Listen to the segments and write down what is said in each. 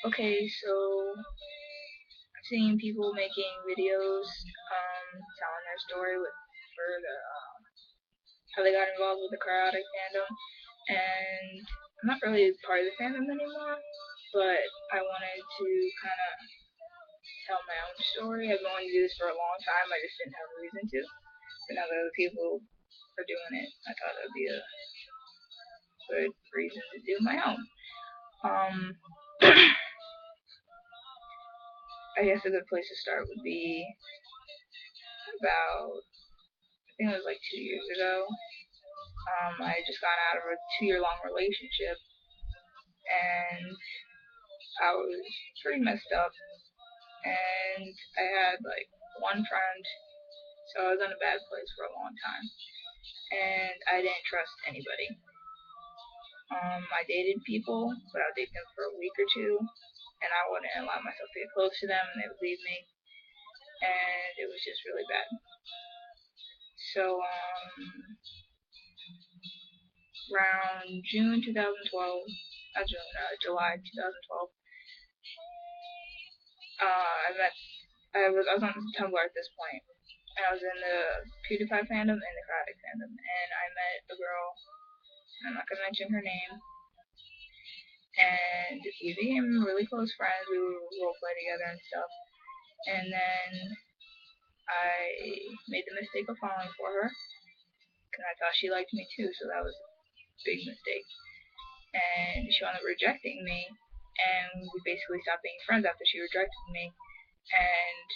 Okay, so I've seen people making videos, telling their story for how they got involved with the Chaotic fandom, and I'm not really part of the fandom anymore, but I wanted to kind of tell my own story. I've been wanting to do this for a long time. I just didn't have a reason to. But now that other people are doing it, I thought it would be a good reason to do my own. Um, I guess a good place to start would be about, I think it was like 2 years ago. I had just gotten out of a 2 year long relationship, and I was pretty messed up, and I had like one friend, so I was in a bad place for a long time, and I didn't trust anybody. I dated people, but I would date them for a week or two, and I wouldn't allow myself to get close to them, and they would leave me, and it was just really bad. So, around June 2012, July 2012, I was on Tumblr at this point, and I was in the PewDiePie fandom and the Karate fandom, and I met a girl. I'm not gonna mention her name, and we became really close friends. We would role play together and stuff. And then I made the mistake of falling for her because I thought she liked me too, so that was a big mistake. And she wound up rejecting me, and we basically stopped being friends after she rejected me. And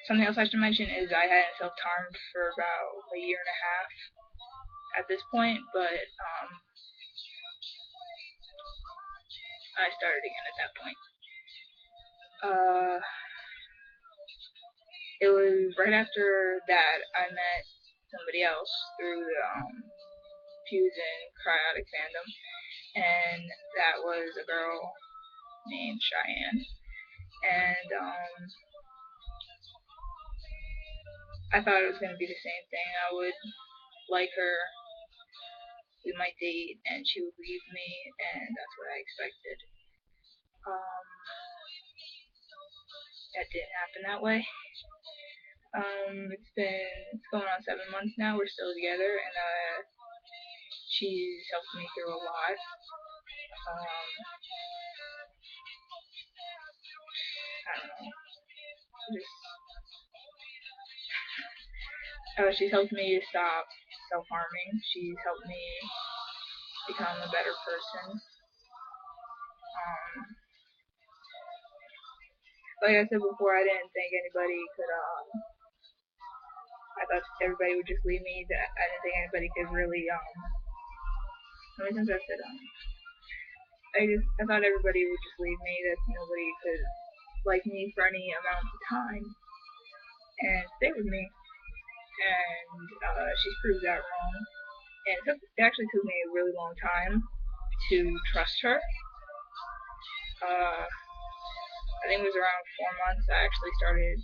something else I should mention is I hadn't self-harmed for about a year and a half at this point, but I started again at that point. Uh, it was right after that I met somebody else through the Fusion Cryotic fandom, and that was a girl named Cheyenne. And I thought it was gonna be the same thing. I would like her, we might date, and she would leave me, and that's what I expected. Um, that didn't happen that way. It's going on 7 months now. We're still together, and she's helped me through a lot. Um, I don't know. Just she's helped me to stop self-harming. She's helped me become a better person. Like I said before, I didn't think anybody could. I thought everybody would just leave me. That I didn't think anybody could really. How many times I said I thought everybody would just leave me. That nobody could like me for any amount of time and stay with me. And she's proved that wrong. And it actually took me a really long time to trust her. I think it was around 4 months I actually started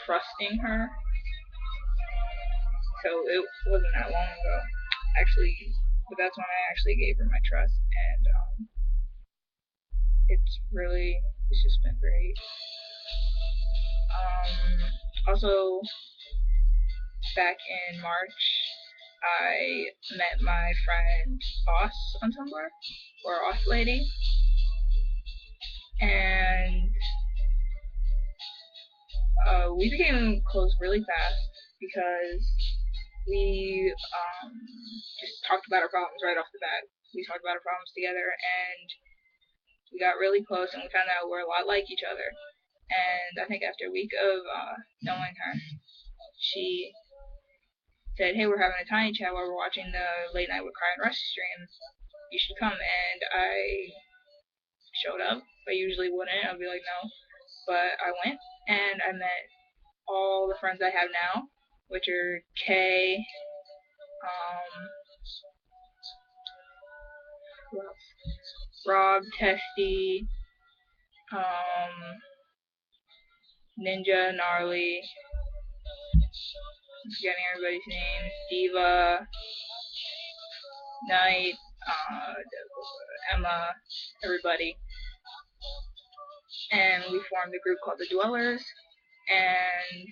trusting her. So it wasn't that long ago, actually. But that's when I actually gave her my trust, and it's just been great. Also, back in March, I met my friend Oss on Tumblr, or Oss Lady, and we became close really fast because we just talked about our problems right off the bat. We talked about our problems together, and we got really close, and we found out we're a lot like each other. And I think after a week of knowing her, she said, "Hey, we're having a tiny chat while we're watching the Late Night with Cry and Rush stream. You should come." And I showed up. I usually wouldn't. I'd be like, no. But I went, and I met all the friends I have now, which are Kay, um, Rob, Testy, um, Ninja, Gnarly, I'm forgetting everybody's names, Diva, Knight, Emma, everybody. and we formed a group called the Dwellers, and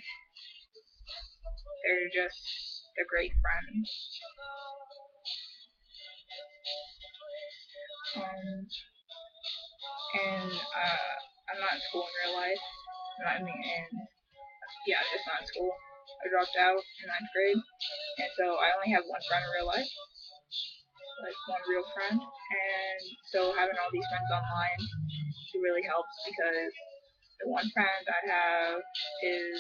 they're great friends. Um, and I'm not in school in real life. I mean, yeah, I'm just not in school. I dropped out in 9th grade, and so I only have one friend in real life, like one real friend. And so having all these friends online, it really helps because the one friend I have is,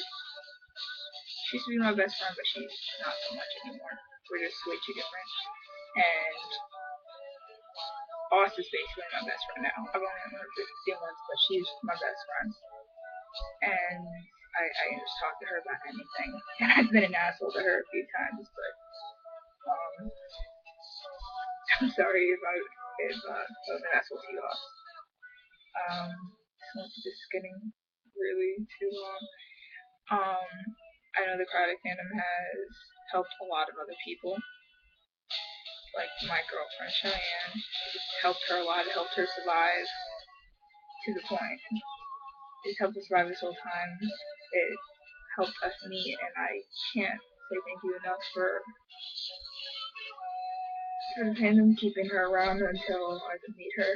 she used to be my best friend, but she's not so much anymore. We're just way too different. And Oz is basically my best friend now. I've only known her for 15 months, but she's my best friend. And I just talk to her about anything. And I've been an asshole to her a few times, but I'm sorry if I was an asshole to you all. This is getting really too long. I know the Karate fandom has helped a lot of other people. Like my girlfriend Cheyenne, it helped her a lot. It helped her survive to the point. It helped us survive this whole time. It helped us meet, and I can't say thank you enough for the fandom keeping her around until I could meet her.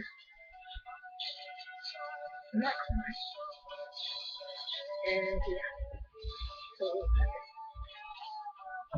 I'm not crying. And yeah, so